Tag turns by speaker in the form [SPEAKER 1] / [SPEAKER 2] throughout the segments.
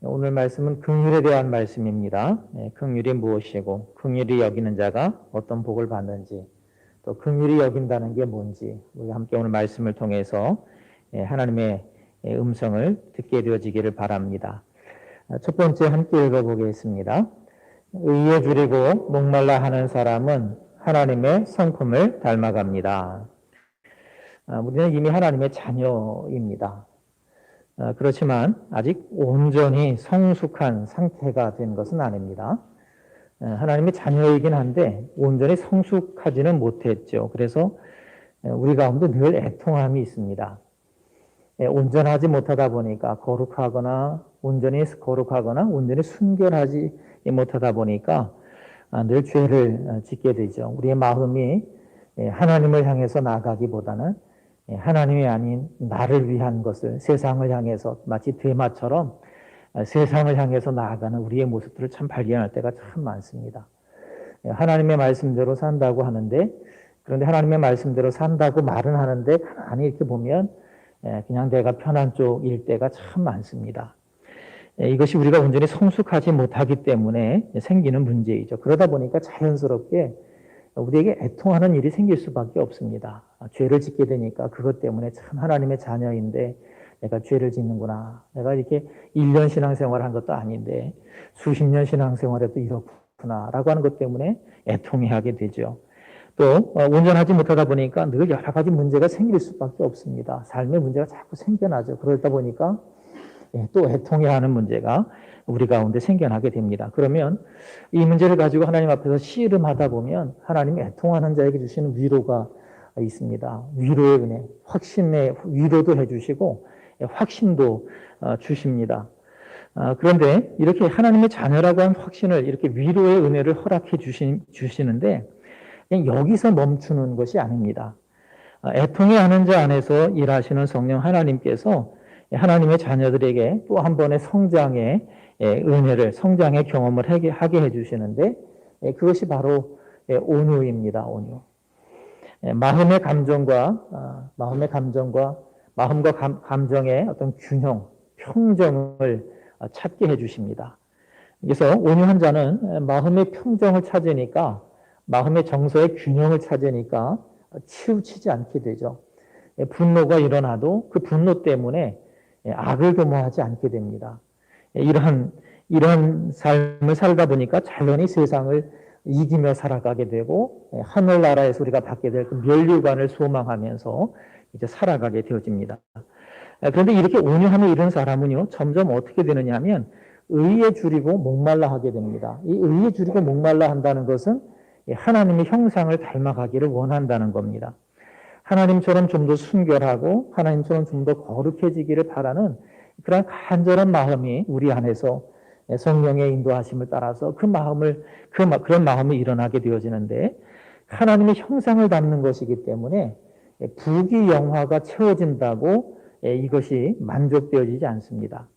[SPEAKER 1] 오늘 말씀은 긍휼에 대한 말씀입니다. 긍휼이 무엇이고 긍휼이 여기는 자가 어떤 복을 받는지, 또 긍휼이 여긴다는 게 뭔지 우리 함께 오늘 말씀을 통해서 하나님의 음성을 듣게 되어지기를 바랍니다. 첫 번째 함께 읽어보겠습니다. 의에 줄이고 목말라 하는 사람은 하나님의 성품을 닮아갑니다. 우리는 이미 하나님의 자녀입니다. 그렇지만 아직 온전히 성숙한 상태가 된 것은 아닙니다. 하나님의 자녀이긴 한데 온전히 성숙하지는 못했죠. 그래서 우리 가운데 늘 애통함이 있습니다. 온전하지 못하다 보니까 온전히 순결하지 못하다 보니까 늘 죄를 짓게 되죠. 우리의 마음이 하나님을 향해서 나아가기보다는 하나님이 아닌 나를 위한 것을 세상을 향해서 마치 대마처럼 세상을 향해서 나아가는 우리의 모습들을 참 발견할 때가 참 많습니다. 하나님의 말씀대로 산다고 하는데, 그런데 하나님의 말씀대로 산다고 말은 하는데 가만히 이렇게 보면 그냥 내가 편한 쪽일 때가 참 많습니다. 이것이 우리가 온전히 성숙하지 못하기 때문에 생기는 문제이죠. 그러다 보니까 자연스럽게 우리에게 애통하는 일이 생길 수밖에 없습니다. 죄를 짓게 되니까 그것 때문에 참 하나님의 자녀인데 내가 죄를 짓는구나. 내가 이렇게 1년 신앙생활을 한 것도 아닌데 수십 년 신앙생활에도 이렇구나 라고 하는 것 때문에 애통해하게 되죠. 또 온전하지 못하다 보니까 늘 여러 가지 문제가 생길 수밖에 없습니다. 삶의 문제가 자꾸 생겨나죠. 그러다 보니까 또 애통해하는 문제가 우리 가운데 생겨나게 됩니다. 그러면 이 문제를 가지고 하나님 앞에서 씨름하다 보면 하나님이 애통하는 자에게 주시는 위로가 있습니다. 위로의 은혜, 확신의 위로도 해주시고 확신도 주십니다. 그런데 이렇게 하나님의 자녀라고 한 확신을 이렇게 위로의 은혜를 허락해 주시는데 그냥 여기서 멈추는 것이 아닙니다. 애통해하는 자 안에서 일하시는 성령 하나님께서 하나님의 자녀들에게 또 한 번의 성장의 은혜를, 성장의 경험을 하게 해주시는데 그것이 바로 온유입니다. 온유. 마음의 감정과 마음과 감정의 어떤 균형, 평정을 찾게 해주십니다. 그래서 온유한 자는 마음의 평정을 찾으니까, 마음의 정서의 균형을 찾으니까 치우치지 않게 되죠. 분노가 일어나도 그 분노 때문에 악을 도모하지 않게 됩니다. 이러한 삶을 살다 보니까 자연히 세상을 이기며 살아가게 되고 하늘나라에서 우리가 받게 될 그 면류관을 소망하면서 이제 살아가게 되어집니다. 그런데 이렇게 온유함을 이룬 사람은요, 점점 어떻게 되느냐 하면 의에 줄이고 목말라 하게 됩니다. 이 의에 줄이고 목말라 한다는 것은 하나님의 형상을 닮아가기를 원한다는 겁니다. 하나님처럼 좀 더 순결하고 하나님처럼 좀 더 거룩해지기를 바라는 그런 간절한 마음이 우리 안에서 성령의 인도하심을 따라서 그런 마음이 일어나게 되어지는데 하나님의 형상을 담는 것이기 때문에 부귀영화가 채워진다고 이것이 만족되어지지 않습니다.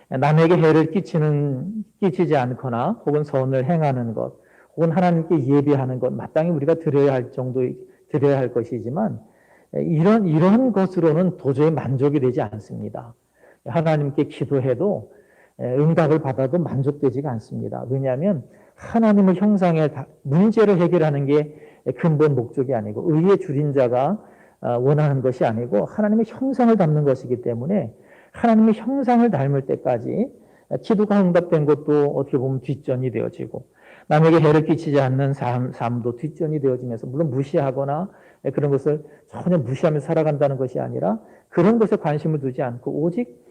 [SPEAKER 1] 남에게 해를 끼치지 않거나 혹은 선을 행하는 것 혹은 하나님께 예배하는 것 마땅히 우리가 드려야 할 것이지만 이런 것으로는 도저히 만족이 되지 않습니다. 하나님께 기도해도 응답을 받아도 만족되지가 않습니다. 왜냐하면 하나님의 형상의 문제를 해결하는 게 근본 목적이 아니고 의에 줄인 자가 원하는 것이 아니고 하나님의 형상을 담는 것이기 때문에 하나님의 형상을 닮을 때까지 기도가 응답된 것도 어떻게 보면 뒷전이 되어지고 남에게 해를 끼치지 않는 삶도 뒷전이 되어지면서 물론 무시하거나 그런 것을 전혀 무시하면서 살아간다는 것이 아니라 그런 것에 관심을 두지 않고 오직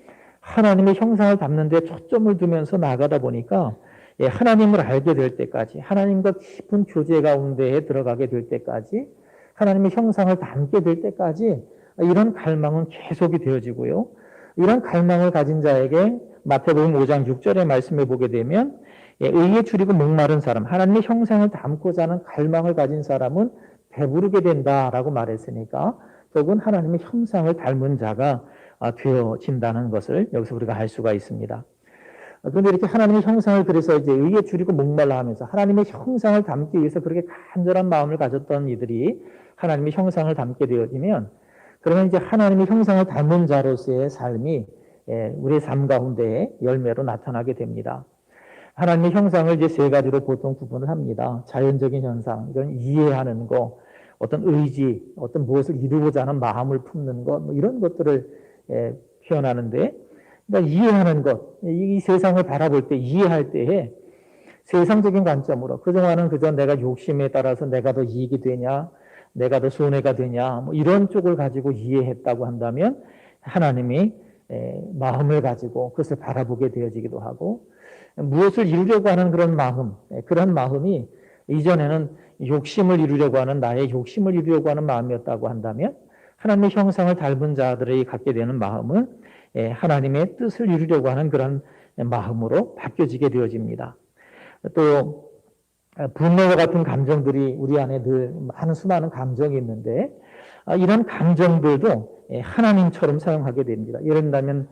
[SPEAKER 1] 하나님의 형상을 담는 데 초점을 두면서 나아가다 보니까 하나님을 알게 될 때까지 하나님과 깊은 교제 가운데에 들어가게 될 때까지 하나님의 형상을 담게 될 때까지 이런 갈망은 계속이 되어지고요. 이런 갈망을 가진 자에게 마태복음 5장 6절의 말씀을 보게 되면 의에 줄이고 목마른 사람, 하나님의 형상을 담고자 하는 갈망을 가진 사람은 배부르게 된다라고 말했으니까 결국은 하나님의 형상을 닮은 자가 되어진다는 것을 여기서 우리가 알 수가 있습니다. 그런데 이렇게 하나님의 형상을 그래서 이제 의에 줄이고 목말라 하면서 하나님의 형상을 담기 위해서 그렇게 간절한 마음을 가졌던 이들이 하나님의 형상을 담게 되어지면 그러면 이제 하나님의 형상을 닮은 자로서의 삶이 우리의 삶 가운데 열매로 나타나게 됩니다. 하나님의 형상을 이제 세 가지로 보통 구분을 합니다. 자연적인 현상, 이건 이해하는 거, 어떤 의지, 어떤 무엇을 이루고자 하는 마음을 품는 것, 뭐 이런 것들을 표현하는데, 그러니까 이해하는 것, 이 세상을 바라볼 때, 이해할 때에 세상적인 관점으로 그동안은 그저 내가 욕심에 따라서 내가 더 이익이 되냐, 내가 더 손해가 되냐, 뭐 이런 쪽을 가지고 이해했다고 한다면 하나님이 마음을 가지고 그것을 바라보게 되어지기도 하고, 무엇을 이루려고 하는 그런 마음, 그런 마음이 이전에는 욕심을 이루려고 하는 나의 욕심을 이루려고 하는 마음이었다고 한다면 하나님의 형상을 닮은 자들이 갖게 되는 마음은 하나님의 뜻을 이루려고 하는 그런 마음으로 바뀌어지게 되어집니다. 또 분노와 같은 감정들이 우리 안에 늘 많은 수많은 감정이 있는데 이런 감정들도 하나님처럼 사용하게 됩니다. 예를 들면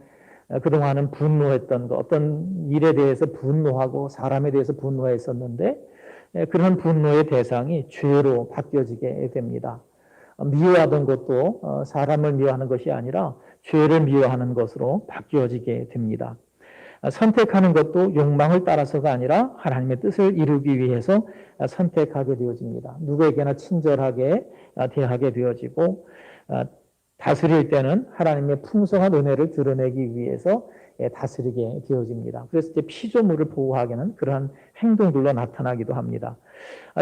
[SPEAKER 1] 그동안은 분노했던 것, 어떤 일에 대해서 분노하고 사람에 대해서 분노했었는데 그런 분노의 대상이 죄로 바뀌어지게 됩니다. 미워하던 것도 사람을 미워하는 것이 아니라 죄를 미워하는 것으로 바뀌어지게 됩니다. 선택하는 것도 욕망을 따라서가 아니라 하나님의 뜻을 이루기 위해서 선택하게 되어집니다. 누구에게나 친절하게 대하게 되어지고 다스릴 때는 하나님의 풍성한 은혜를 드러내기 위해서 다스리게 되어집니다. 그래서 이제 피조물을 보호하기는 그러한 행동들로 나타나기도 합니다.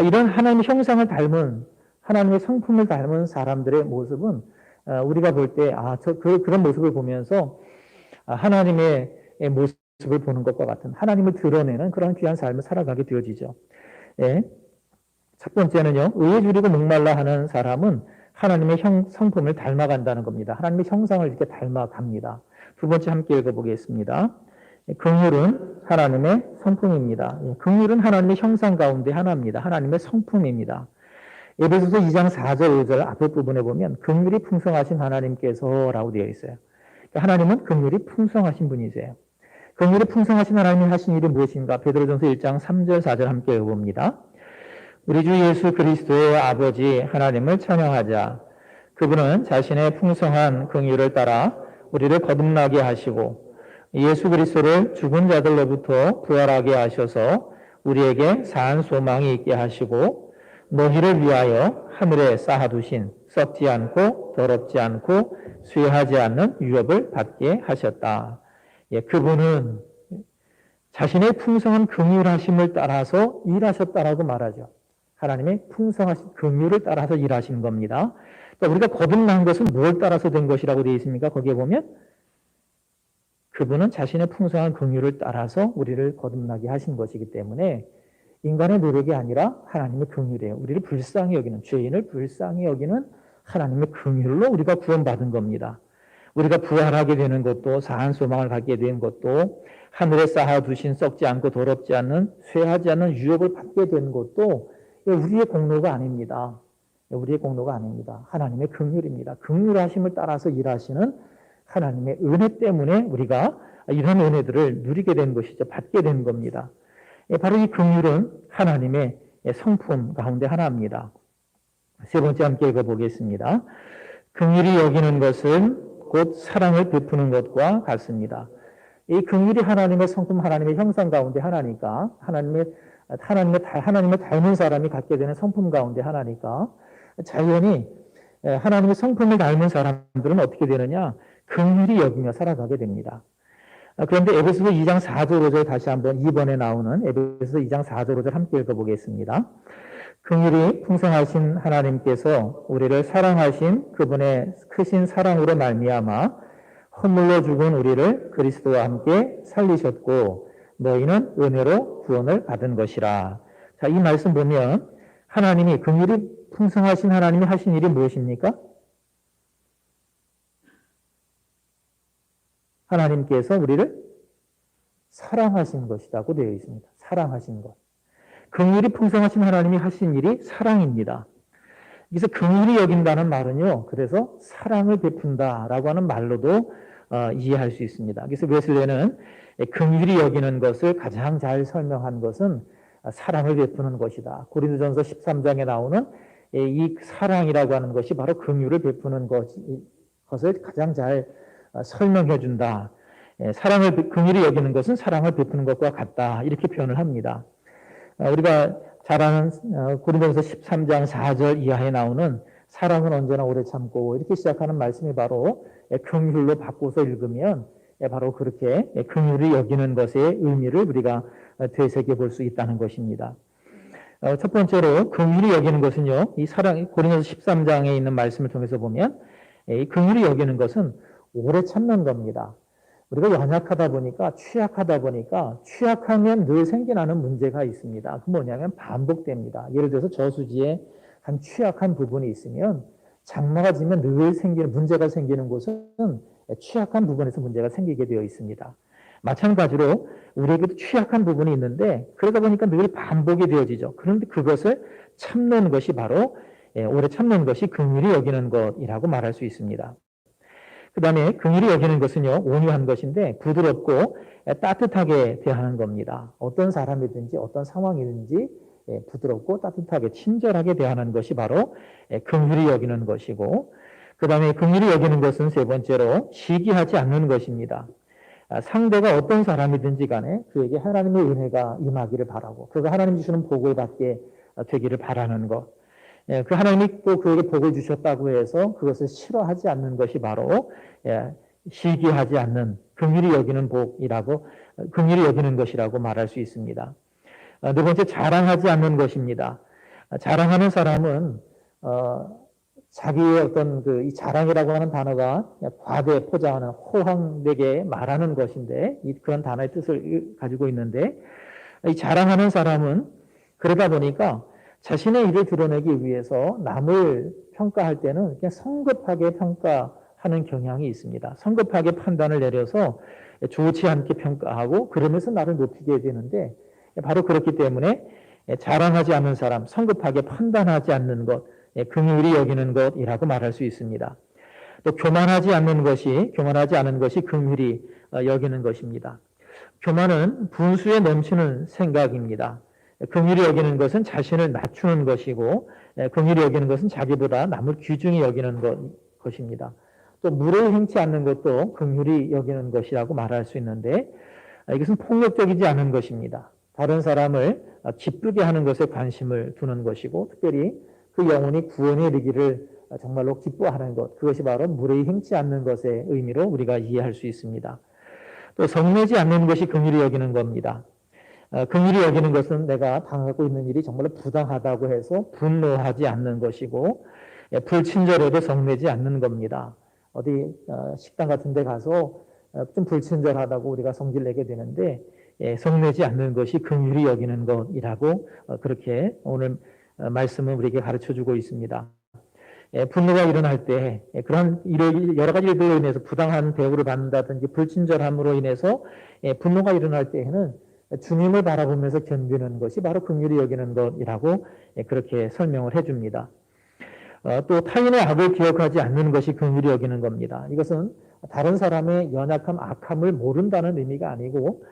[SPEAKER 1] 이런 하나님의 형상을 닮은 하나님의 성품을 닮은 사람들의 모습은 우리가 볼 때 그런 모습을 보면서 하나님의 모습을 보는 것과 같은 하나님을 드러내는 그런 귀한 삶을 살아가게 되어지죠. 첫 번째는요, 의에 줄이고 목말라 하는 사람은 하나님의 성품을 닮아간다는 겁니다. 하나님의 형상을 이렇게 닮아갑니다. 두 번째 함께 읽어보겠습니다. 긍휼은 하나님의 성품입니다. 긍휼은 하나님의 형상 가운데 하나입니다. 하나님의 성품입니다. 에베소서 2장 4절 5절 앞에 부분에 보면 긍휼이 풍성하신 하나님께서라고 되어 있어요. 하나님은 긍휼이 풍성하신 분이세요. 긍휼이 풍성하신 하나님이 하신 일이 무엇인가? 베드로전서 1장 3절 4절 함께 읽어봅니다. 우리 주 예수 그리스도의 아버지 하나님을 찬양하자. 그분은 자신의 풍성한 긍휼을 따라 우리를 거듭나게 하시고 예수 그리스도를 죽은 자들로부터 부활하게 하셔서 우리에게 산 소망이 있게 하시고 너희를 위하여 하늘에 쌓아두신 썩지 않고 더럽지 않고 쇠하지 않는 유업을 받게 하셨다. 그분은 자신의 풍성한 긍휼하심을 따라서 일하셨다라고 말하죠. 하나님의 풍성하신 긍휼을 따라서 일하신 겁니다. 그러니까 우리가 거듭난 것은 무엇을 따라서 된 것이라고 되어 있습니까? 거기에 보면 그분은 자신의 풍성한 긍휼을 따라서 우리를 거듭나게 하신 것이기 때문에 인간의 노력이 아니라 하나님의 긍휼이에요. 우리를 불쌍히 여기는, 죄인을 불쌍히 여기는 하나님의 긍휼로 우리가 구원받은 겁니다. 우리가 부활하게 되는 것도, 사한 소망을 갖게 된 것도, 하늘에 쌓아두신 썩지 않고 더럽지 않는, 쇠하지 않는 유업을 받게 된 것도 우리의 공로가 아닙니다. 우리의 공로가 아닙니다. 하나님의 긍휼입니다. 긍휼하심을 따라서 일하시는 하나님의 은혜 때문에 우리가 이런 은혜들을 누리게 된 것이죠. 받게 된 겁니다. 바로 이 긍휼은 하나님의 성품 가운데 하나입니다. 세 번째 함께 읽어보겠습니다. 긍휼히 여기는 것은 곧 사랑을 베푸는 것과 같습니다. 이 긍휼이 하나님의 성품, 하나님의 형상 가운데 하나니까 하나님을 닮은 사람이 갖게 되는 성품 가운데 하나니까 자연히 하나님의 성품을 닮은 사람들은 어떻게 되느냐? 긍휼히 여기며 살아가게 됩니다. 그런데 에베소서 2장 4절 5절 다시 한번 2번에 나오는 에베소서 2장 4절 5절 함께 읽어보겠습니다. 긍휼이 풍성하신 하나님께서 우리를 사랑하신 그분의 크신 사랑으로 말미암아 허물로 죽은 우리를 그리스도와 함께 살리셨고 너희는 은혜로 구원을 받은 것이라. 자, 이 말씀 보면 하나님이 긍휼이 풍성하신 하나님이 하신 일이 무엇입니까? 하나님께서 우리를 사랑하신 것이라고 되어 있습니다. 사랑하신 것. 긍휼이 풍성하신 하나님이 하신 일이 사랑입니다. 그래서 긍휼히 여긴다는 말은요, 그래서 사랑을 베푼다라고 하는 말로도 이해할 수 있습니다. 그래서 웨슬레는 긍휼히 여기는 것을 가장 잘 설명한 것은 사랑을 베푸는 것이다. 고린도전서 13장에 나오는 이 사랑이라고 하는 것이 바로 긍휼을 베푸는 것을 가장 잘 설명해 준다. 사랑을 긍휼히 여기는 것은 사랑을 베푸는 것과 같다. 이렇게 표현을 합니다. 우리가 잘 아는 고린도전서 13장 4절 이하에 나오는 사랑은 언제나 오래 참고 이렇게 시작하는 말씀이 바로 긍휼로 바꿔서 읽으면 바로 그렇게 긍휼히 여기는 것의 의미를 우리가 되새겨 볼 수 있다는 것입니다. 첫 번째로 긍휼히 여기는 것은요, 이 사랑 고린도서 13장에 있는 말씀을 통해서 보면 이 긍휼히 여기는 것은 오래 참는 겁니다. 우리가 연약하다 보니까 취약하면 늘 생겨나는 문제가 있습니다. 그 뭐냐면 반복됩니다. 예를 들어서 저수지에 한 취약한 부분이 있으면 장마가 지면 늘 문제가 생기는 곳은 취약한 부분에서 문제가 생기게 되어 있습니다. 마찬가지로 우리에게도 취약한 부분이 있는데 그러다 보니까 늘 반복이 되어지죠. 그런데 그것을 참는 것이 바로 오래 참는 것이 긍휼히 여기는 것이라고 말할 수 있습니다. 그 다음에 긍휼히 여기는 것은요, 온유한 것인데 부드럽고 따뜻하게 대하는 겁니다. 어떤 사람이든지 어떤 상황이든지 부드럽고 따뜻하게 친절하게 대하는 것이 바로 긍휼히 여기는 것이고, 그 다음에 긍휼히 여기는 것은 세 번째로 시기하지 않는 것입니다. 상대가 어떤 사람이든지 간에 그에게 하나님의 은혜가 임하기를 바라고 그가 하나님 주시는 복을 받게 되기를 바라는 것, 그 하나님이 또 그에게 복을 주셨다고 해서 그것을 싫어하지 않는 것이 바로 시기하지 않는 긍휼히 여기는 복이라고, 긍휼히 여기는 것이라고 말할 수 있습니다. 네 번째, 자랑하지 않는 것입니다. 자랑하는 사람은 자기의 어떤 이 자랑이라고 하는 단어가 과대 포장하는 호황되게 말하는 것인데 그런 단어의 뜻을 가지고 있는데, 이 자랑하는 사람은 그러다 보니까 자신의 일을 드러내기 위해서 남을 평가할 때는 그냥 성급하게 평가하는 경향이 있습니다. 성급하게 판단을 내려서 좋지 않게 평가하고 그러면서 나를 높이게 되는데, 바로 그렇기 때문에 자랑하지 않는 사람, 성급하게 판단하지 않는 것, 긍휼히 여기는 것이라고 말할 수 있습니다. 또 교만하지 않는 것이 긍휼히 여기는 것입니다. 교만은 분수에 넘치는 생각입니다. 긍휼히 여기는 것은 자신을 낮추는 것이고, 긍휼히 여기는 것은 자기보다 남을 귀중히 여기는 것입니다. 또 물을 행치 않는 것도 긍휼히 여기는 것이라고 말할 수 있는데, 이것은 폭력적이지 않은 것입니다. 다른 사람을 기쁘게 하는 것에 관심을 두는 것이고, 특별히 그 영혼이 구원에 이르기를 정말로 기뻐하는 것, 그것이 바로 물의 행치 않는 것의 의미로 우리가 이해할 수 있습니다. 또 성내지 않는 것이 긍휼히 여기는 겁니다. 긍휼히 여기는 것은 내가 당하고 있는 일이 정말로 부당하다고 해서 분노하지 않는 것이고, 불친절해도 성내지 않는 겁니다. 어디 식당 같은 데 가서 좀 불친절하다고 우리가 성질 내게 되는데 성내지 않는 것이 긍휼히 여기는 것이라고 그렇게 오늘 말씀은 우리에게 가르쳐주고 있습니다. 분노가 일어날 때 그런 여러 가지 일들로 인해서 부당한 대우를 받는다든지 불친절함으로 인해서 분노가 일어날 때에는 주님을 바라보면서 견디는 것이 바로 긍휼히 여기는 것이라고 그렇게 설명을 해줍니다. 또 타인의 악을 기억하지 않는 것이 긍휼히 여기는 겁니다. 이것은 다른 사람의 연약함, 악함을 모른다는 의미가 아니고,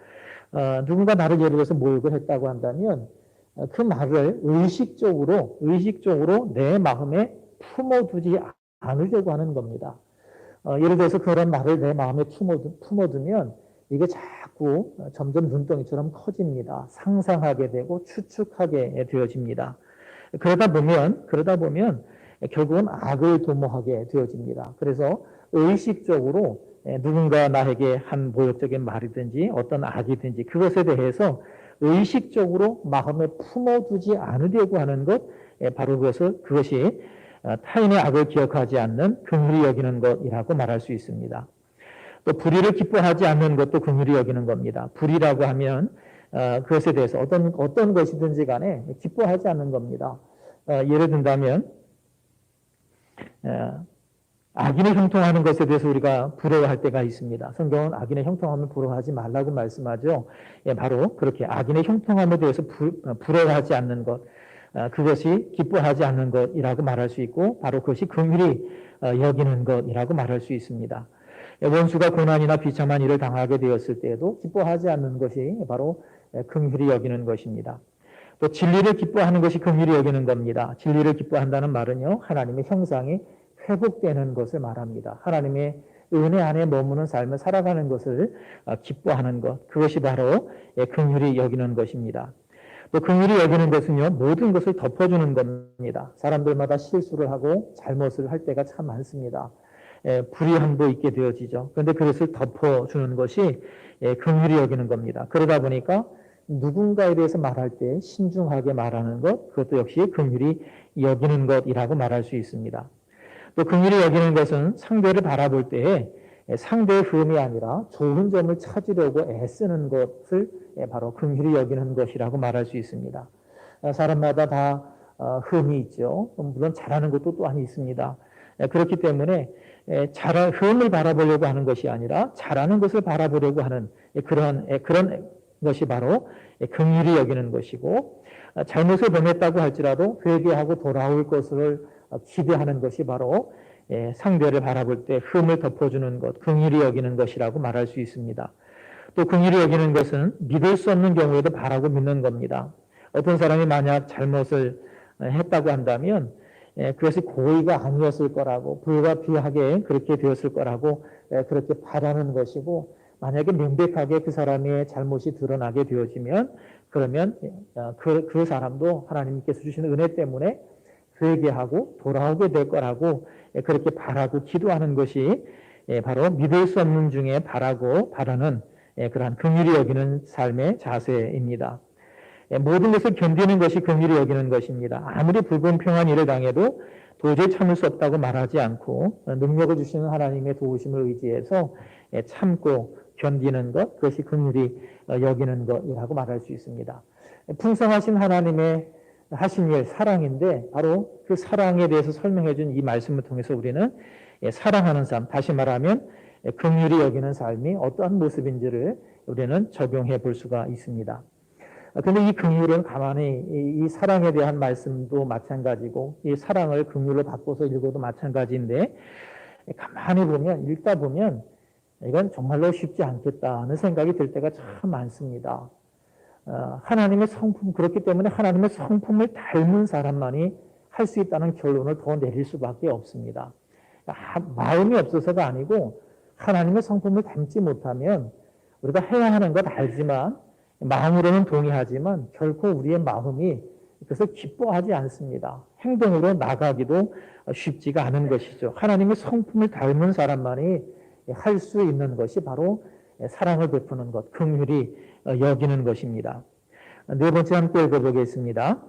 [SPEAKER 1] 누군가 나를 예를 들어서 모욕을 했다고 한다면 그 말을 의식적으로 내 마음에 품어두지 않으려고 하는 겁니다. 예를 들어서 그런 말을 내 마음에 품어두면 이게 자꾸 점점 눈덩이처럼 커집니다. 상상하게 되고 추측하게 되어집니다. 그러다 보면 결국은 악을 도모하게 되어집니다. 그래서 의식적으로 누군가 나에게 한 모욕적인 말이든지 어떤 악이든지 그것에 대해서 의식적으로 마음에 품어두지 않으려고 하는 것, 바로 그것이 타인의 악을 기억하지 않는 긍휼히 여기는 것이라고 말할 수 있습니다. 또 불의를 기뻐하지 않는 것도 긍휼히 여기는 겁니다. 불의라고 하면 그것에 대해서 어떤 것이든지 간에 기뻐하지 않는 겁니다. 예를 든다면 악인의 형통하는 것에 대해서 우리가 부러워할 때가 있습니다. 성경은 악인의 형통함을 부러워하지 말라고 말씀하죠. 바로 그렇게 악인의 형통함에 대해서 부러워하지 않는 것, 그것이 기뻐하지 않는 것이라고 말할 수 있고, 바로 그것이 긍휼히 여기는 것이라고 말할 수 있습니다. 원수가 고난이나 비참한 일을 당하게 되었을 때에도 기뻐하지 않는 것이 바로 긍휼히 여기는 것입니다. 또 진리를 기뻐하는 것이 긍휼히 여기는 겁니다. 진리를 기뻐한다는 말은요, 하나님의 형상이 회복되는 것을 말합니다. 하나님의 은혜 안에 머무는 삶을 살아가는 것을 기뻐하는 것, 그것이 바로 긍휼히 여기는 것입니다. 또 긍휼히 여기는 것은요, 모든 것을 덮어주는 겁니다. 사람들마다 실수를 하고 잘못을 할 때가 참 많습니다. 불의함도 있게 되어지죠. 그런데 그것을 덮어주는 것이 긍휼히 여기는 겁니다. 그러다 보니까 누군가에 대해서 말할 때 신중하게 말하는 것, 그것도 역시 긍휼히 여기는 것이라고 말할 수 있습니다. 또 긍휼히 여기는 것은 상대를 바라볼 때에 상대의 흠이 아니라 좋은 점을 찾으려고 애쓰는 것을 바로 긍휼히 여기는 것이라고 말할 수 있습니다. 사람마다 다 흠이 있죠. 물론 잘하는 것도 또한 있습니다. 그렇기 때문에 흠을 바라보려고 하는 것이 아니라 잘하는 것을 바라보려고 하는 그런 것이 바로 긍휼히 여기는 것이고, 잘못을 범했다고 할지라도 회개하고 돌아올 것을 기대하는 것이 바로 상대를 바라볼 때 흠을 덮어주는 것, 긍휼히 여기는 것이라고 말할 수 있습니다. 또 긍휼히 여기는 것은 믿을 수 없는 경우에도 바라고 믿는 겁니다. 어떤 사람이 만약 잘못을 했다고 한다면 그것이 고의가 아니었을 거라고, 불가피하게 그렇게 되었을 거라고 그렇게 바라는 것이고, 만약에 명백하게 그 사람의 잘못이 드러나게 되어지면 그러면 그 사람도 하나님께서 주시는 은혜 때문에 회개하고 돌아오게 될 거라고 그렇게 바라고 기도하는 것이 바로 믿을 수 없는 중에 바라는 그러한 긍휼히 여기는 삶의 자세입니다. 모든 것을 견디는 것이 긍휼히 여기는 것입니다. 아무리 불공평한 일을 당해도 도저히 참을 수 없다고 말하지 않고 능력을 주시는 하나님의 도우심을 의지해서 참고 견디는 것, 그것이 긍휼히 여기는 것이라고 말할 수 있습니다. 풍성하신 하나님의 하신 일, 사랑인데 바로 그 사랑에 대해서 설명해 준 이 말씀을 통해서 우리는 사랑하는 삶, 다시 말하면 긍휼히 여기는 삶이 어떠한 모습인지를 우리는 적용해 볼 수가 있습니다. 그런데 이 긍휼은 가만히 이 사랑에 대한 말씀도 마찬가지고 이 사랑을 긍휼로 바꿔서 읽어도 마찬가지인데 가만히 보면, 읽다 보면 이건 정말로 쉽지 않겠다는 생각이 들 때가 참 많습니다. 하나님의 성품, 그렇기 때문에 하나님의 성품을 닮은 사람만이 할 수 있다는 결론을 더 내릴 수밖에 없습니다. 마음이 없어서가 아니고 하나님의 성품을 닮지 못하면 우리가 해야 하는 것 알지만 마음으로는 동의하지만 결코 우리의 마음이 그것을 기뻐하지 않습니다. 행동으로 나가기도 쉽지가 않은 것이죠. 하나님의 성품을 닮은 사람만이 할 수 있는 것이 바로 사랑을 베푸는 것, 긍휼히 여기는 것입니다. 네 번째 함께 읽어보겠습니다.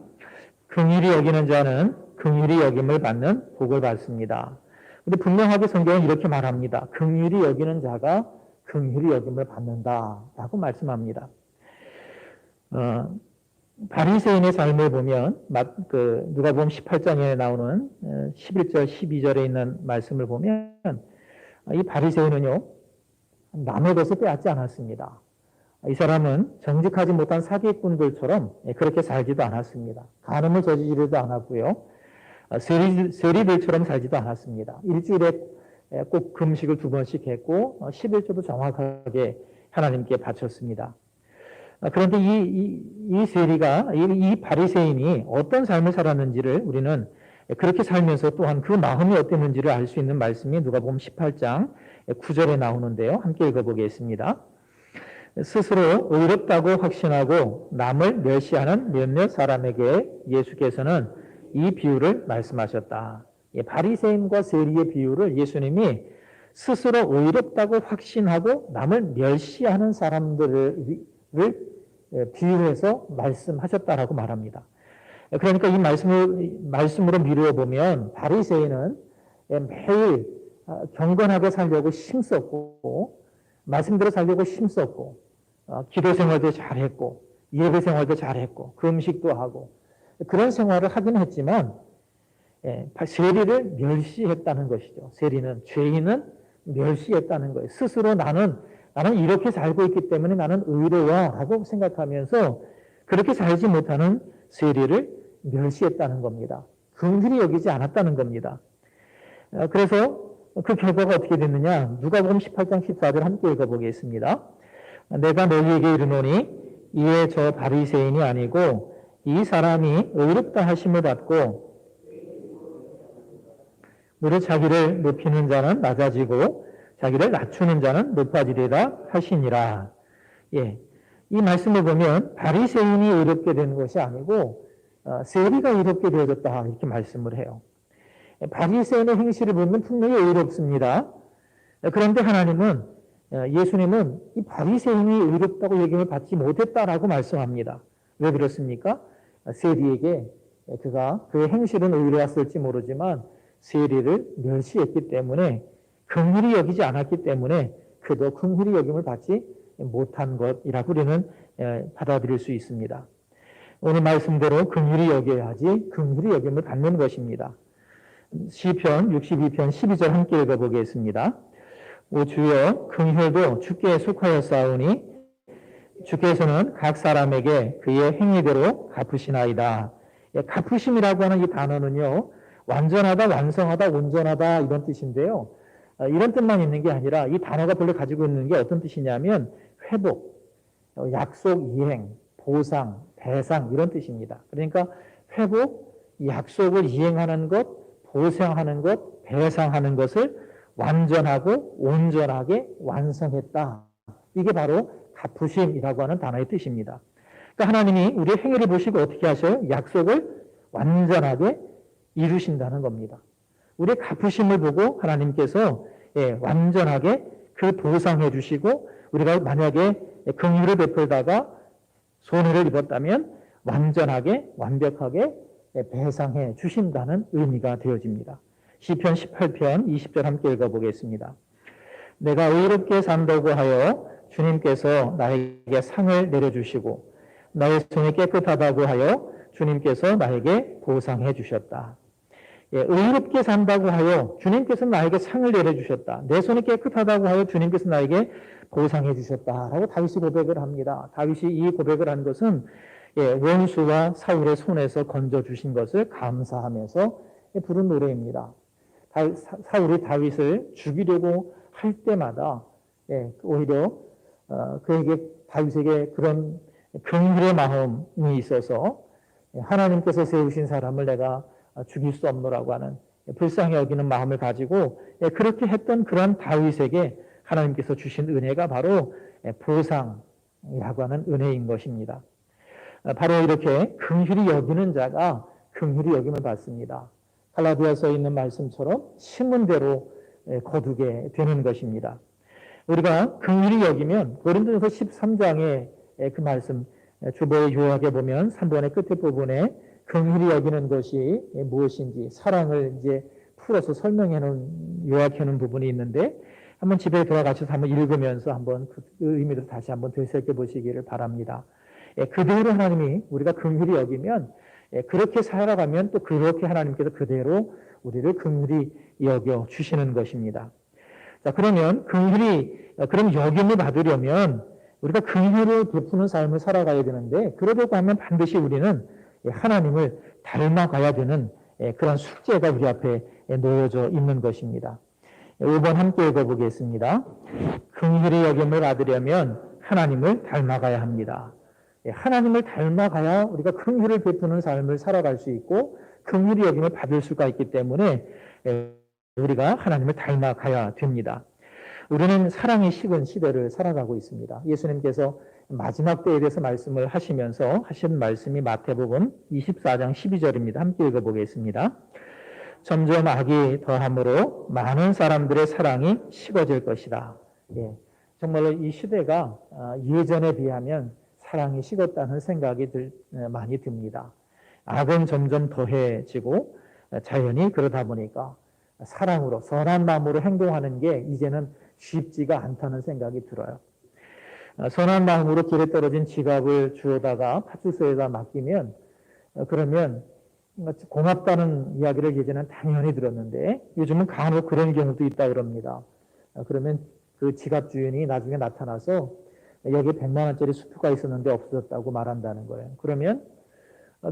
[SPEAKER 1] 긍휼히 여기는 자는 긍휼히 여김을 받는 복을 받습니다. 그런데 분명하게 성경은 이렇게 말합니다. 긍휼히 여기는 자가 긍휼히 여김을 받는다라고 말씀합니다. 바리새인의 삶을 보면 누가복음 18장에 나오는 11절, 12절에 있는 말씀을 보면 이 바리새인은요 남의 것을 빼앗지 않았습니다. 이 사람은 정직하지 못한 사기꾼들처럼 그렇게 살지도 않았습니다. 간음을 저지르지도 않았고요. 세리들처럼 살지도 않았습니다. 일주일에 꼭 금식을 2번씩 했고 11조도 정확하게 하나님께 바쳤습니다. 그런데 이 세리가, 이 바리새인이 어떤 삶을 살았는지를 우리는 그렇게 살면서 또한 그 마음이 어땠는지를 알 수 있는 말씀이 누가복음 18장 9절에 나오는데요. 함께 읽어보겠습니다. 스스로 의롭다고 확신하고 남을 멸시하는 몇몇 사람에게 예수께서는 이 비유를 말씀하셨다. 바리새인과 세리의 비유를 예수님이 스스로 의롭다고 확신하고 남을 멸시하는 사람들을 비유해서 말씀하셨다라고 말합니다. 그러니까 이 말씀으로 미루어 보면 바리새인은 매일 경건하게 살려고 힘썼고 말씀대로 살려고 힘썼고 기도 생활도 잘했고 예배 생활도 잘했고 금식도 하고 그런 생활을 하긴 했지만 세리를 멸시했다는 것이죠. 세리는, 죄인은 멸시했다는 거예요. 스스로 나는 이렇게 살고 있기 때문에 나는 의로워라고 생각하면서 그렇게 살지 못하는 세리를 멸시했다는 겁니다. 긍휼히 여기지 않았다는 겁니다. 그래서 그 결과가 어떻게 됐느냐? 누가복음 18장 14절 함께 읽어보겠습니다. 내가 너희에게 이르노니 이에 저 바리새인이 아니고 이 사람이 의롭다 하심을 받고 무릇 자기를 높이는 자는 낮아지고 자기를 낮추는 자는 높아지리라 하시니라. 예, 이 말씀을 보면 바리새인이 의롭게 되는 것이 아니고 세리가 의롭게 되어졌다 이렇게 말씀을 해요. 바리새인의 행실을 보면 분명히 의롭습니다. 그런데 하나님은 예수님은 이 바리새인이 의롭다고 얘기를 받지 못했다라고 말씀합니다. 왜 그렇습니까? 세리에게 그가 그의 행실은 의로웠을지 모르지만 세리를 멸시했기 때문에 긍휼히 여기지 않았기 때문에 그도 긍휼히 여김을 받지 못한 것이라고 우리는 받아들일 수 있습니다. 오늘 말씀대로 긍휼히 여겨야지 긍휼히 여김을 받는 것입니다. 시편 62편 12절 함께 읽어보겠습니다. 오 주여 긍휼도 주께 속하였사오니 주께서는 각 사람에게 그의 행위대로 갚으시나이다. 갚으심이라고 하는 이 단어는요, 완전하다, 완성하다, 온전하다 이런 뜻인데요. 이런 뜻만 있는 게 아니라 이 단어가 본래 가지고 있는 게 어떤 뜻이냐면 회복, 약속 이행, 보상, 배상 이런 뜻입니다. 그러니까 회복, 약속을 이행하는 것, 보상하는 것, 배상하는 것을 완전하고 온전하게 완성했다. 이게 바로 갚으심이라고 하는 단어의 뜻입니다. 그러니까 하나님이 우리의 행위를 보시고 어떻게 하셔요? 약속을 완전하게 이루신다는 겁니다. 우리의 갚으심을 보고 하나님께서 완전하게 그 보상해 주시고 우리가 만약에 긍휼을 베풀다가 손해를 입었다면 완전하게 완벽하게 배상해 주신다는 의미가 되어집니다. 시편 18편 20절 함께 읽어보겠습니다. 내가 의롭게 산다고 하여 주님께서 나에게 상을 내려주시고 나의 손이 깨끗하다고 하여 주님께서 나에게 보상해 주셨다. 의롭게 산다고 하여 주님께서 나에게 상을 내려주셨다. 내 손이 깨끗하다고 하여 주님께서 나에게 보상해 주셨다라고 다윗이 고백을 합니다. 다윗이 이 고백을 한 것은 원수와 사울의 손에서 건져주신 것을 감사하면서 부른 노래입니다. 사울이 다윗을 죽이려고 할 때마다 오히려 다윗에게 그런 긍휼의 마음이 있어서 하나님께서 세우신 사람을 내가 죽일 수 없노라고 하는 불쌍히 여기는 마음을 가지고 그렇게 했던 그런 다윗에게 하나님께서 주신 은혜가 바로 보상이라고 하는 은혜인 것입니다. 바로 이렇게 긍휼히 여기는 자가 긍휼히 여김을 받습니다. 갈라디아서에 있는 말씀처럼 심은 대로 거두게 되는 것입니다. 우리가 긍휼히 여기면 고린도전서 13장의 그 말씀 주보에 요약해 보면 3번의 끝에 부분에 긍휼히 여기는 것이 무엇인지 사랑을 이제 풀어서 설명해 놓은 요약해 놓은 부분이 있는데 한번 집에 돌아가셔서 한번 읽으면서 한번 그 의미를 다시 한번 되새겨 보시기를 바랍니다. 그대로 하나님이 우리가 긍휼히 여기면 그렇게 살아가면 또 그렇게 하나님께서 그대로 우리를 긍휼히 여겨 주시는 것입니다. 자, 그러면 그런 여김을 받으려면 우리가 긍휼을 베푸는 삶을 살아가야 되는데 그러려고 하면 반드시 우리는 하나님을 닮아가야 되는 그런 숙제가 우리 앞에 놓여져 있는 것입니다. 5번 함께 읽어보겠습니다. 긍휼히 여김을 받으려면 하나님을 닮아가야 합니다. 하나님을 닮아가야 우리가 긍휼을 베푸는 삶을 살아갈 수 있고 긍휼히 여김을 받을 수가 있기 때문에 우리가 하나님을 닮아가야 됩니다. 우리는 사랑이 식은 시대를 살아가고 있습니다. 예수님께서 마지막 때에 대해서 말씀을 하시면서 하신 말씀이 마태복음 24장 12절입니다. 함께 읽어보겠습니다. 점점 악이 더함으로 많은 사람들의 사랑이 식어질 것이다. 정말로 이 시대가 예전에 비하면 사랑이 식었다는 생각이 많이 듭니다. 악은 점점 더해지고 자연히 그러다 보니까 사랑으로 선한 마음으로 행동하는 게 이제는 쉽지가 않다는 생각이 들어요. 선한 마음으로 길에 떨어진 지갑을 주워다가 파출소에다 맡기면 그러면 고맙다는 이야기를 예전에는 당연히 들었는데 요즘은 간혹 그런 경우도 있다 그럽니다. 그러면 그 지갑 주인이 나중에 나타나서 여기 100만 원짜리 수표가 있었는데 없어졌다고 말한다는 거예요. 그러면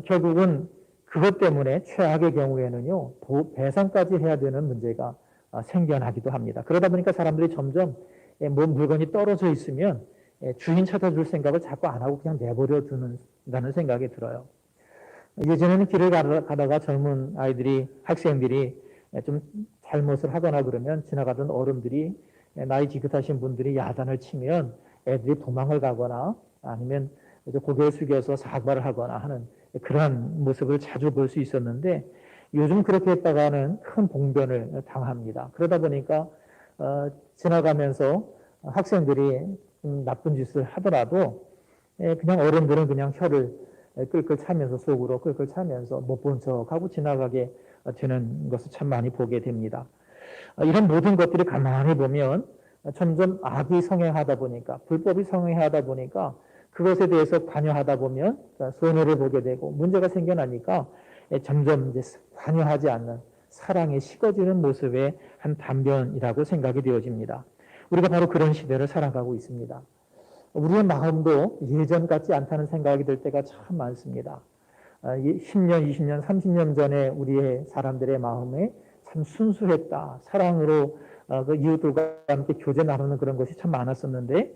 [SPEAKER 1] 결국은 그것 때문에 최악의 경우에는요 배상까지 해야 되는 문제가 생겨나기도 합니다. 그러다 보니까 사람들이 점점 물건이 떨어져 있으면 주인 찾아줄 생각을 자꾸 안 하고 그냥 내버려 두는다는 생각이 들어요. 예전에는 길을 가다가 젊은 아이들이 학생들이 좀 잘못을 하거나 그러면 지나가던 어른들이 나이 지긋하신 분들이 야단을 치면 애들이 도망을 가거나 아니면 고개를 숙여서 사과를 하거나 하는 그러한 모습을 자주 볼 수 있었는데 요즘 그렇게 했다가는 큰 봉변을 당합니다. 그러다 보니까 지나가면서 학생들이 나쁜 짓을 하더라도 그냥 어른들은 그냥 혀를 끌끌 차면서 속으로 끌끌 차면서 못 본 척하고 지나가게 되는 것을 참 많이 보게 됩니다. 이런 모든 것들을 가만히 보면 점점 악이 성행하다 보니까 불법이 성행하다 보니까 그것에 대해서 관여하다 보면 손해를 보게 되고 문제가 생겨나니까 점점 이제 관여하지 않는 사랑이 식어지는 모습의 한 단변이라고 생각이 되어집니다. 우리가 바로 그런 시대를 살아가고 있습니다. 우리의 마음도 예전 같지 않다는 생각이 들 때가 참 많습니다. 10년, 20년, 30년 전에 우리의 사람들의 마음에 참 순수했다. 사랑으로 그 이웃들과 함께 교제 나누는 그런 것이 참 많았었는데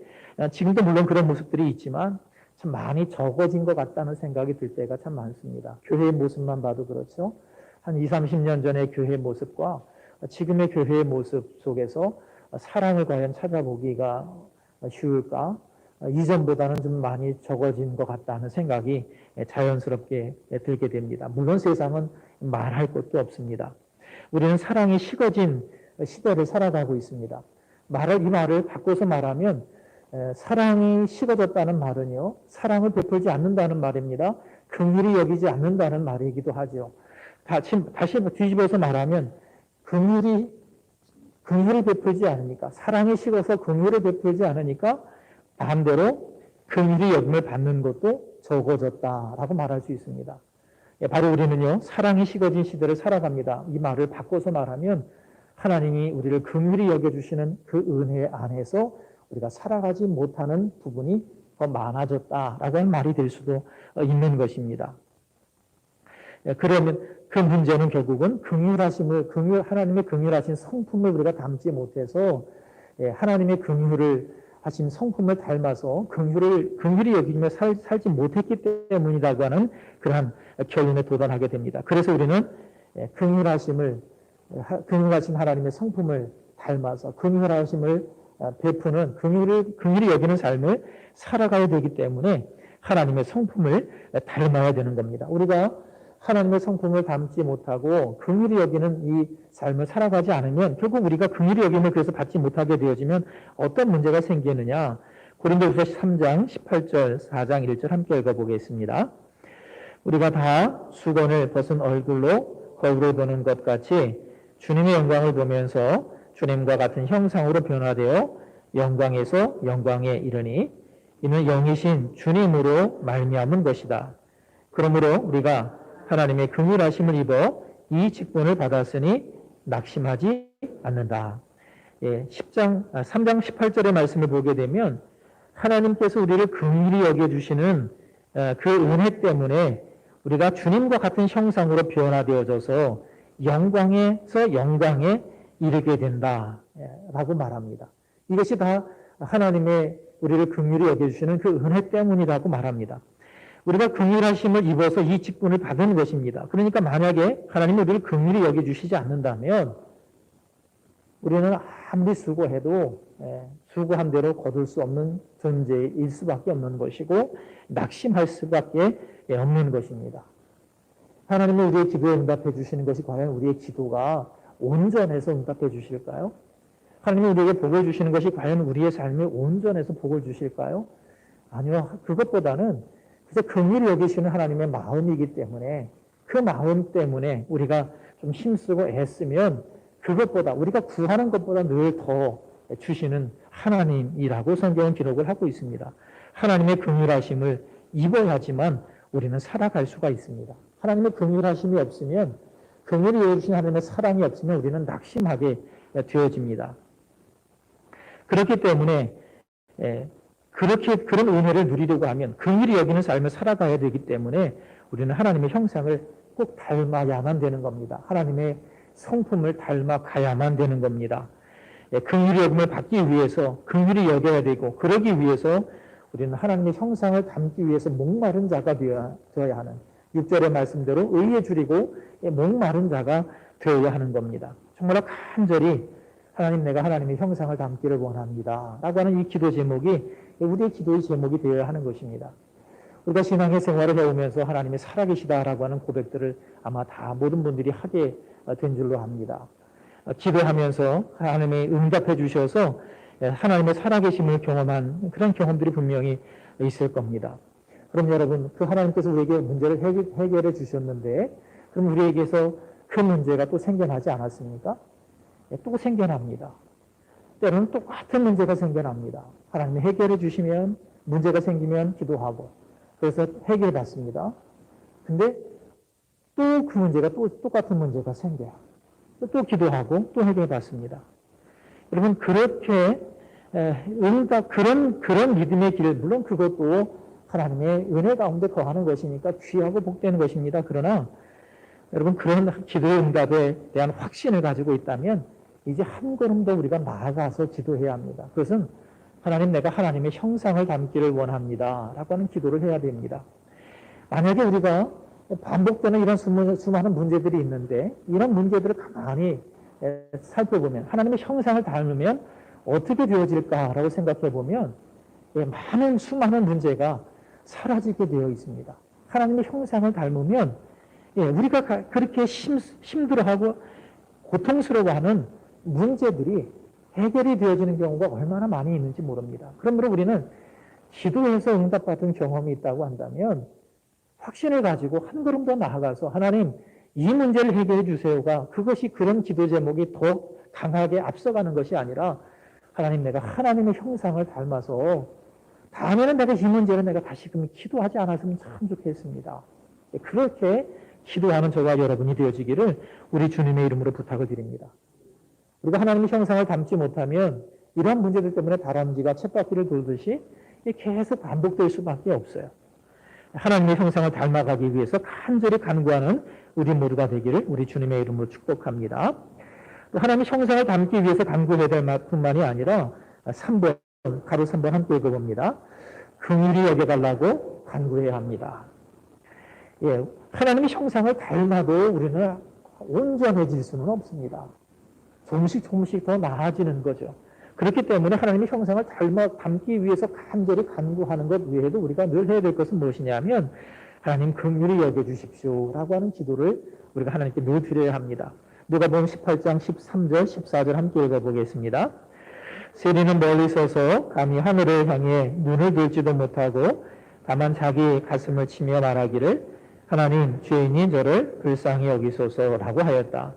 [SPEAKER 1] 지금도 물론 그런 모습들이 있지만 참 많이 적어진 것 같다는 생각이 들 때가 참 많습니다. 교회의 모습만 봐도 그렇죠. 한 20, 30년 전의 교회의 모습과 지금의 교회의 모습 속에서 사랑을 과연 찾아보기가 쉬울까? 이전보다는 좀 많이 적어진 것 같다는 생각이 자연스럽게 들게 됩니다. 물론 세상은 말할 것도 없습니다. 우리는 사랑이 식어진 시대를 살아가고 있습니다. 이 말을 바꿔서 말하면 사랑이 식어졌다는 말은요, 사랑을 베풀지 않는다는 말입니다. 긍휼히 여기지 않는다는 말이기도 하죠. 다시 뒤집어서 말하면 긍휼이 베풀지 않으니까, 사랑이 식어서 긍휼을 베풀지 않으니까 반대로 긍휼히 여김을 받는 것도 적어졌다라고 말할 수 있습니다. 바로 우리는요, 사랑이 식어진 시대를 살아갑니다. 이 말을 바꿔서 말하면 하나님이 우리를 긍휼히 여겨주시는 그 은혜 안에서 우리가 살아가지 못하는 부분이 더 많아졌다라고 하는 말이 될 수도 있는 것입니다. 그러면 그 문제는 결국은 하나님의 긍휼하신 성품을 우리가 담지 못해서 하나님의 긍휼을 하신 성품을 닮아서 긍휼히 여기며 살지 못했기 때문이라고 하는 그러한 결론에 도달하게 됩니다. 그래서 우리는 긍휼하신 하나님의 성품을 닮아서 긍휼하심을 베푸는 긍휼히 여기는 삶을 살아가야 되기 때문에 하나님의 성품을 닮아야 되는 겁니다. 우리가 하나님의 성품을 닮지 못하고 긍휼히 여기는 이 삶을 살아가지 않으면 결국 우리가 긍휼히 여김을 그래서 받지 못하게 되어지면 어떤 문제가 생기느냐. 고린도후서 3장 18절 4장 1절 함께 읽어보겠습니다. 우리가 다 수건을 벗은 얼굴로 거울을 보는 것 같이 주님의 영광을 보면서 주님과 같은 형상으로 변화되어 영광에서 영광에 이르니 이는 영이신 주님으로 말미암은 것이다. 그러므로 우리가 하나님의 긍휼하심을 입어 이 직분을 받았으니 낙심하지 않는다. 3장 18절의 말씀을 보게 되면 하나님께서 우리를 긍휼히 여겨주시는 그 은혜 때문에 우리가 주님과 같은 형상으로 변화되어져서 영광에서 영광에 이르게 된다라고 말합니다. 이것이 다 하나님의 우리를 긍휼히 여겨주시는 그 은혜 때문이라고 말합니다. 우리가 긍휼하심을 입어서 이 직분을 받은 것입니다. 그러니까 만약에 하나님이 우리를 긍휼히 여겨주시지 않는다면 우리는 아무리 수고해도 수고한 대로 거둘 수 없는 존재일 수밖에 없는 것이고 낙심할 수밖에 없는 것입니다. 하나님은 우리의 기도에 응답해 주시는 것이 과연 우리의 기도가 온전해서 응답해 주실까요? 하나님이 우리에게 복을 주시는 것이 과연 우리의 삶에 온전해서 복을 주실까요? 아니요. 그것보다는 그래서 긍휼히 여기시는 하나님의 마음이기 때문에 그 마음 때문에 우리가 좀 힘쓰고 애쓰면 그것보다 우리가 구하는 것보다 늘 더 주시는 하나님이라고 성경은 기록을 하고 있습니다. 하나님의 긍휼하심을 입어야지만 우리는 살아갈 수가 있습니다. 하나님의 긍휼하심이 없으면 긍휼히 여기신 하나님의 사랑이 없으면 우리는 낙심하게 되어집니다. 그렇기 때문에 그런 은혜를 누리려고 하면 긍휼히 여기는 삶을 살아가야 되기 때문에 우리는 하나님의 형상을 꼭 닮아야만 되는 겁니다. 하나님의 성품을 닮아가야만 되는 겁니다. 긍휼히 여김을 받기 위해서 긍휼히 여겨야 되고 그러기 위해서 우리는 하나님의 형상을 담기 위해서 목마른 자가 되어야 하는 6절의 말씀대로 의에 줄이고 목마른 자가 되어야 하는 겁니다. 정말 간절히 하나님, 내가 하나님의 형상을 담기를 원합니다 라고 하는 이 기도 제목이 우리의 기도의 제목이 되어야 하는 것입니다. 우리가 신앙의 생활을 해오면서 하나님이 살아계시다라고 하는 고백들을 아마 다 모든 분들이 하게 된 줄로 압니다. 기도하면서 하나님이 응답해 주셔서 하나님의 살아계심을 경험한 그런 경험들이 분명히 있을 겁니다. 그럼 여러분, 그 하나님께서 우리에게 문제를 해결해 주셨는데 그럼 우리에게서 그 문제가 또 생겨나지 않았습니까? 또 생겨납니다. 때로는 똑같은 문제가 생겨납니다. 하나님이 해결해 주시면 문제가 생기면 기도하고 그래서 해결 받습니다. 근데 또 그 문제가 또 똑같은 문제가 생겨요. 또 기도하고 또 해결 받습니다. 여러분, 그렇게 그런 믿음의 길, 물론 그것도 하나님의 은혜 가운데 거하는 것이니까 귀하고 복되는 것입니다. 그러나 여러분, 그런 기도의 응답에 대한 확신을 가지고 있다면 이제 한 걸음 더 우리가 나아가서 기도해야 합니다. 그것은 하나님, 내가 하나님의 형상을 담기를 원합니다 라고 하는 기도를 해야 됩니다. 만약에 우리가 반복되는 이런 수많은 문제들이 있는데 이런 문제들을 가만히 살펴보면 하나님의 형상을 닮으면 어떻게 되어질까라고 생각해 보면 많은 수많은 문제가 사라지게 되어 있습니다. 하나님의 형상을 닮으면 우리가 그렇게 힘들어하고 고통스러워하는 문제들이 해결이 되어지는 경우가 얼마나 많이 있는지 모릅니다. 그러므로 우리는 기도해서 응답받은 경험이 있다고 한다면 확신을 가지고 한 걸음 더 나아가서 하나님, 이 문제를 해결해 주세요가 그것이 그런 기도 제목이 더 강하게 앞서가는 것이 아니라 하나님, 내가 하나님의 형상을 닮아서 다음에는 내가 이 문제를 내가 다시금 기도하지 않았으면 참 좋겠습니다. 그렇게 기도하는 저와 여러분이 되어지기를 우리 주님의 이름으로 부탁을 드립니다. 우리가 하나님의 형상을 담지 못하면 이러한 문제들 때문에 다람쥐가 쳇바퀴를 돌듯이 계속 반복될 수밖에 없어요. 하나님의 형상을 닮아가기 위해서 간절히 간구하는 우리 모두가 되기를 우리 주님의 이름으로 축복합니다. 하나님의 형상을 담기 위해서 간구해야 될 뿐만이 아니라 3번, 가로 3번 함께 읽어봅니다. 긍휼히 여겨달라고 간구해야 합니다. 하나님의 형상을 닮아도 우리는 온전해질 수는 없습니다. 조금씩 더 나아지는 거죠. 그렇기 때문에 하나님의 형상을 담기 위해서 간절히 간구하는 것 외에도 우리가 늘 해야 될 것은 무엇이냐면 하나님, 긍휼히 여겨주십시오 라고 하는 기도를 우리가 하나님께 늘 드려야 합니다. 누가복음 18장 13절 14절 함께 읽어보겠습니다. 세리는 멀리 서서 감히 하늘을 향해 눈을 들지도 못하고 다만 자기 가슴을 치며 말하기를 하나님, 죄인인 저를 불쌍히 여기소서라고 하였다.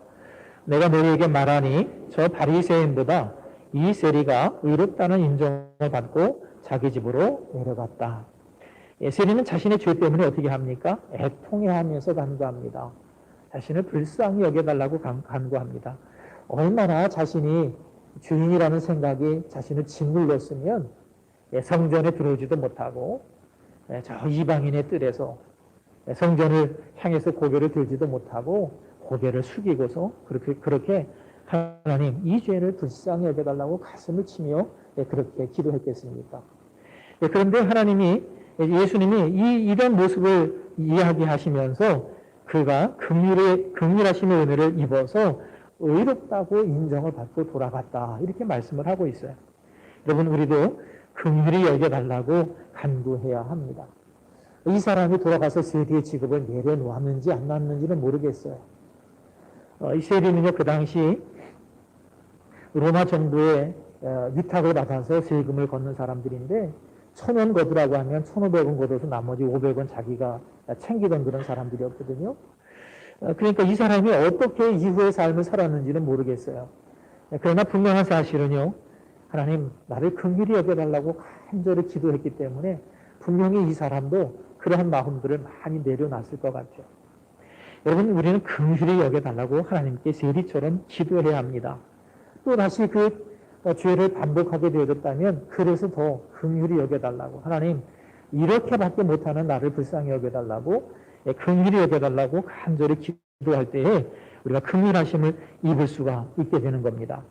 [SPEAKER 1] 내가 너희에게 말하니 저 바리새인보다 이 세리가 의롭다는 인정을 받고 자기 집으로 내려갔다. 세리는 자신의 죄 때문에 어떻게 합니까? 애통해하면서 간구합니다. 자신을 불쌍히 여겨달라고 간구합니다. 얼마나 자신이 죄인이라는 생각이 자신을 짓눌렀으면 성전에 들어오지도 못하고 저 이방인의 뜰에서 성전을 향해서 고개를 들지도 못하고 고개를 숙이고서 그렇게 하나님, 이 죄를 불쌍히 여겨달라고 가슴을 치며 그렇게 기도했겠습니까? 그런데 하나님이, 예수님이 이런 모습을 이야기하시면서 그가 긍휼하심의 은혜를 입어서 의롭다고 인정을 받고 돌아갔다, 이렇게 말씀을 하고 있어요. 여러분, 우리도 긍휼히 여겨달라고 간구해야 합니다. 이 사람이 돌아가서 세리의 직업을 내려놓았는지 안 놨는지는 모르겠어요. 이 세리는요, 그 당시 로마 정부의 위탁을 받아서 세금을 걷는 사람들인데 1,000원 거두라고 하면 1,500원 걷어서 나머지 500원 자기가 챙기던 그런 사람들이었거든요. 그러니까 이 사람이 어떻게 이후의 삶을 살았는지는 모르겠어요. 그러나 분명한 사실은요, 하나님, 나를 긍휼히 여겨달라고 간절히 기도했기 때문에 분명히 이 사람도 그러한 마음들을 많이 내려놨을 것 같죠. 여러분, 우리는 긍휼히 여겨달라고 하나님께 세리처럼 기도해야 합니다. 또 다시 그 죄를 반복하게 되어졌다면 그래서 더 긍휼히 여겨달라고, 하나님, 이렇게밖에 못하는 나를 불쌍히 여겨달라고, 긍휼히 여겨달라고 간절히 기도할 때에 우리가 긍휼하심을 입을 수가 있게 되는 겁니다.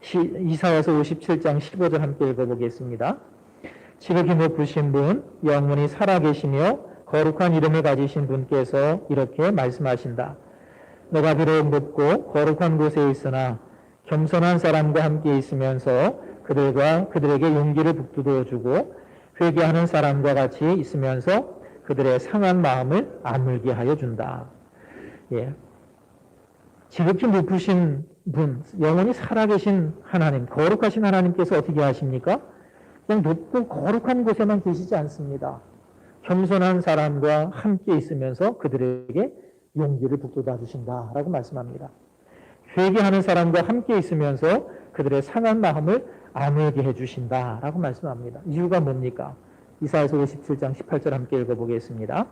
[SPEAKER 1] 이사야서 57장 15절 함께 읽어보겠습니다. 지극히 높으신 분, 영원히 살아계시며 거룩한 이름을 가지신 분께서 이렇게 말씀하신다. 너가 비록 높고 거룩한 곳에 있으나 겸손한 사람과 함께 있으면서 그들에게 용기를 북돋워 주고 회개하는 사람과 같이 있으면서 그들의 상한 마음을 아물게 하여 준다. 예. 지극히 높으신 분, 영원히 살아계신 하나님, 거룩하신 하나님께서 어떻게 하십니까? 그냥 높고 거룩한 곳에만 계시지 않습니다. 겸손한 사람과 함께 있으면서 그들에게 용기를 북돋아 주신다라고 말씀합니다. 회개하는 사람과 함께 있으면서 그들의 상한 마음을 아물게 해주신다라고 말씀합니다. 이유가 뭡니까? 이사야서 57장 18절 함께 읽어보겠습니다.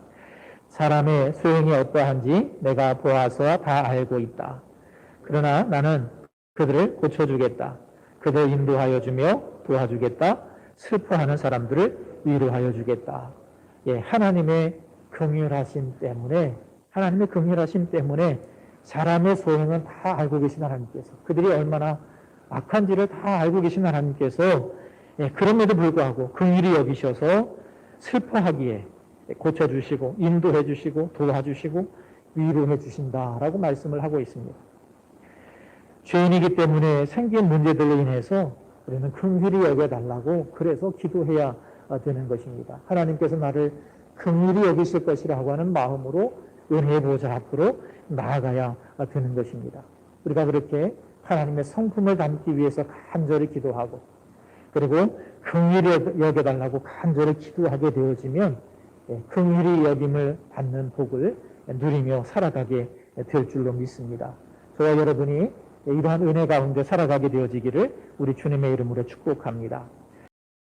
[SPEAKER 1] 사람의 소용이 어떠한지 내가 보아서 다 알고 있다. 그러나 나는 그들을 고쳐주겠다. 그들을 인도하여 주며 도와주겠다. 슬퍼하는 사람들을 위로하여 주겠다. 예, 하나님의 긍휼하심 때문에 사람의 소용은 다 알고 계신 하나님께서, 그들이 얼마나 악한지를 다 알고 계신 하나님께서, 예, 그럼에도 불구하고 긍휼히 여기셔서 슬퍼하기에 고쳐주시고 인도해 주시고 도와주시고 위로해 주신다라고 말씀을 하고 있습니다. 죄인이기 때문에 생긴 문제들로 인해서 우리는 긍휼히 여겨달라고 그래서 기도해야 되는 것입니다. 하나님께서 나를 긍휼히 여기실 것이라고 하는 마음으로 은혜의 보좌 앞으로 나아가야 되는 것입니다. 우리가 그렇게 하나님의 성품을 담기 위해서 간절히 기도하고 그리고 긍휼히 여겨달라고 간절히 기도하게 되어지면 긍휼히 여김을 받는 복을 누리며 살아가게 될 줄로 믿습니다. 저와 여러분이 이러한 은혜 가운데 살아가게 되어지기를 우리 주님의 이름으로 축복합니다.